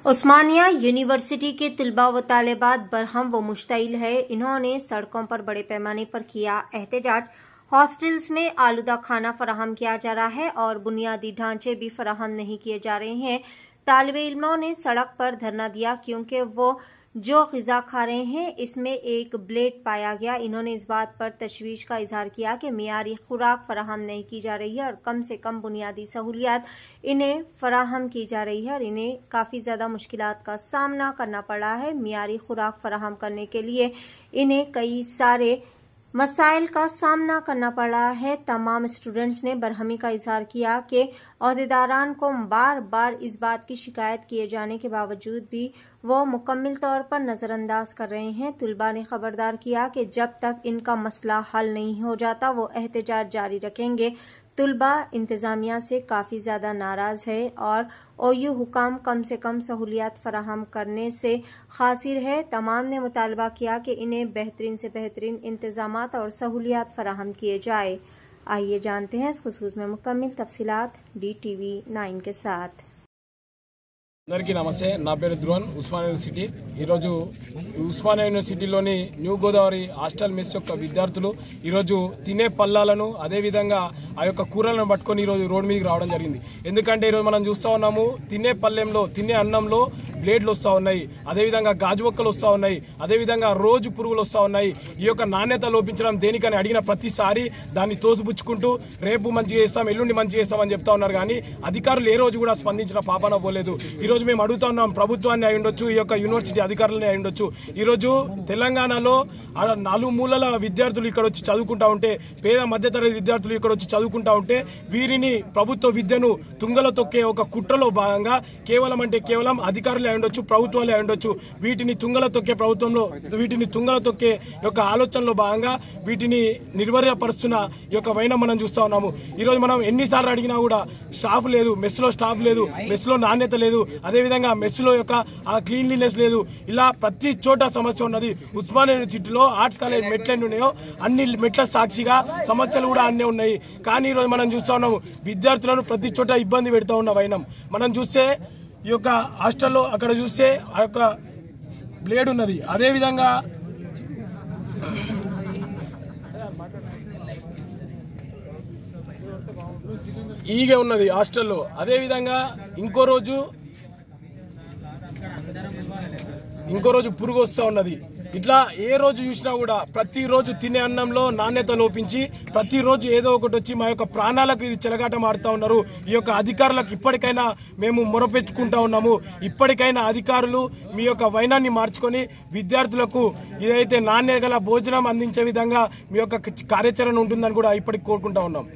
उस्मानिया university के तलबा व तालिबात बरहम व मुश्तइल है। इन्होंने सड़कों पर बड़े पैमाने पर किया एहतजाज। हॉस्टल्स में आलूदा खाना फराहम किया जा रहा है और बुनियादी ढांचे भी फराहम नहीं किए जा रहे हैं। तालिबे इल्मों ने सड़क पर धरना दिया क्योंकि वो जो ग़िज़ा खा रहे हैं इसमें एक ब्लेड पाया गया। इन्होंने इस बात पर तशवीश का इजहार किया कि मियारी खुराक फराहम नहीं की जा रही है और कम से कम बुनियादी सहूलियात इन्हें फराहम की जा रही है और इन्हें काफ़ी ज़्यादा मुश्किलात का सामना करना पड़ा है। मियारी खुराक फराहम करने के लिए इन्हें कई सारे मसाइल का सामना करना पड़ा है। तमाम स्टूडेंट्स ने बरहमी का इजहार किया कि अहदेदारान को बार बार इस बात की शिकायत किए जाने के बावजूद भी वो मुकम्मल तौर पर नज़रअंदाज कर रहे हैं। तुलबा ने खबरदार किया कि जब तक इनका मसला हल नहीं हो जाता वो एहतजाज जारी रखेंगे। तुलबा इंतज़ामिया से काफ़ी ज़्यादा नाराज़ है और ओयू हुकाम कम से कम सहूलियात फराहम करने से खासिर है। तमाम ने मुतालबा किया कि इन्हें बेहतरीन से बेहतरीन इंतज़ामात और सहूलियात फराहम किए जाए। आइए जानते हैं इस खुसूस में मुकम्मल तफसीलात DTV 9 के साथ। అందరికీ నమస్తే। నా పేరు ధ్రువన్, ఉస్మానియా యూనివర్సిటీ। ఈరోజు ఉస్మానియా యూనివర్సిటీలోని న్యూ గోదావరి హాస్టల్ మెస్ యొక్క విద్యార్థులు ఈరోజు తినే పళ్ళాలను అదేవిధంగా ఆ యొక్క కూరలను పట్టుకొని ఈరోజు రోడ్డు మీదకి రావడం జరిగింది। ఎందుకంటే ఈరోజు మనం చూస్తూ ఉన్నాము, తినే పళ్ళెంలో తినే అన్నంలో బ్లేడ్లు వస్తూ ఉన్నాయి, అదేవిధంగా గాజు ఒక్కలు వస్తూ ఉన్నాయి, అదేవిధంగా రోజు పురుగులు వస్తూ ఉన్నాయి। ఈ యొక్క నాణ్యత లోపించడం దేనికని అడిగిన ప్రతిసారి దాన్ని తోసిపుచ్చుకుంటూ రేపు మంచిగా చేస్తాం, ఎల్లుండి మంచిగా చేస్తామని చెప్తా ఉన్నారు। కానీ అధికారులు ఏ రోజు కూడా స్పందించిన పాపాన పోలేదు। ఈరోజు మేము అడుగుతా ఉన్నాం, ప్రభుత్వాన్ని అయి ఉండొచ్చు, ఈ యొక్క యూనివర్సిటీ అధికారులని అయి ఉండొచ్చు। ఈరోజు తెలంగాణలో 4 మూలల విద్యార్థులు ఇక్కడ వచ్చి చదువుకుంటా ఉంటే, పేద మధ్యతరగతి విద్యార్థులు ఇక్కడ వచ్చి చదువుకుంటా ఉంటే వీరిని ప్రభుత్వ విద్యను తుంగలో తొక్కే ఒక కుట్రలో భాగంగా కేవలం అంటే కేవలం అధికారులే అయి ఉండొచ్చు, ప్రభుత్వాలే అయి ఉండొచ్చు, వీటిని తుంగలో తొక్కే ప్రభుత్వంలో వీటిని తుంగలో తొక్కే యొక్క ఆలోచనలో భాగంగా వీటిని నిర్వీర్యపరుస్తున్న ఈ యొక్క వైనం మనం చూస్తా ఉన్నాము। ఈరోజు మనం ఎన్నిసార్లు అడిగినా కూడా స్టాఫ్ లేదు, మెస్లో స్టాఫ్ లేదు, మెస్లో నాణ్యత లేదు, అదేవిధంగా మెస్లో యొక్క ఆ క్లీన్లీనెస్ లేదు। ఇలా ప్రతి చోట సమస్య ఉన్నది। ఉస్మానియా యూనివర్సిటీలో ఆర్ట్స్ కాలేజ్ మెట్లు ఎన్ని ఉన్నాయో అన్ని మెట్ల సాక్షిగా సమస్యలు కూడా అన్నీ ఉన్నాయి। కానీ ఈరోజు మనం చూస్తా ఉన్నాము, విద్యార్థులను ప్రతి చోట ఇబ్బంది పెడతా ఉన్న వైనం మనం చూస్తే ఈ యొక్క హాస్టల్లో అక్కడ చూస్తే ఆ యొక్క బ్లేడ్ ఉన్నది, అదేవిధంగా ఈగ ఉన్నది హాస్టల్లో, అదేవిధంగా ఇంకో రోజు పురుగు వస్తూ ఉన్నది। ఇట్లా ఏ రోజు చూసినా కూడా ప్రతిరోజు తినే అన్నంలో నాణ్యత లోపించి ప్రతిరోజు ఏదో ఒకటి వచ్చి మా యొక్క ప్రాణాలకు ఇది చెలగాటం ఆడుతూ ఉన్నారు। ఈ యొక్క అధికారులకు ఇప్పటికైనా మేము మొరపెట్టుకుంటా ఉన్నాము, ఇప్పటికైనా అధికారులు మీ యొక్క వైనాన్ని మార్చుకొని విద్యార్థులకు ఇదైతే నాణ్యత గల భోజనం అందించే విధంగా మీ యొక్క కార్యాచరణ ఉంటుందని కూడా ఇప్పటికి కోరుకుంటా ఉన్నాం।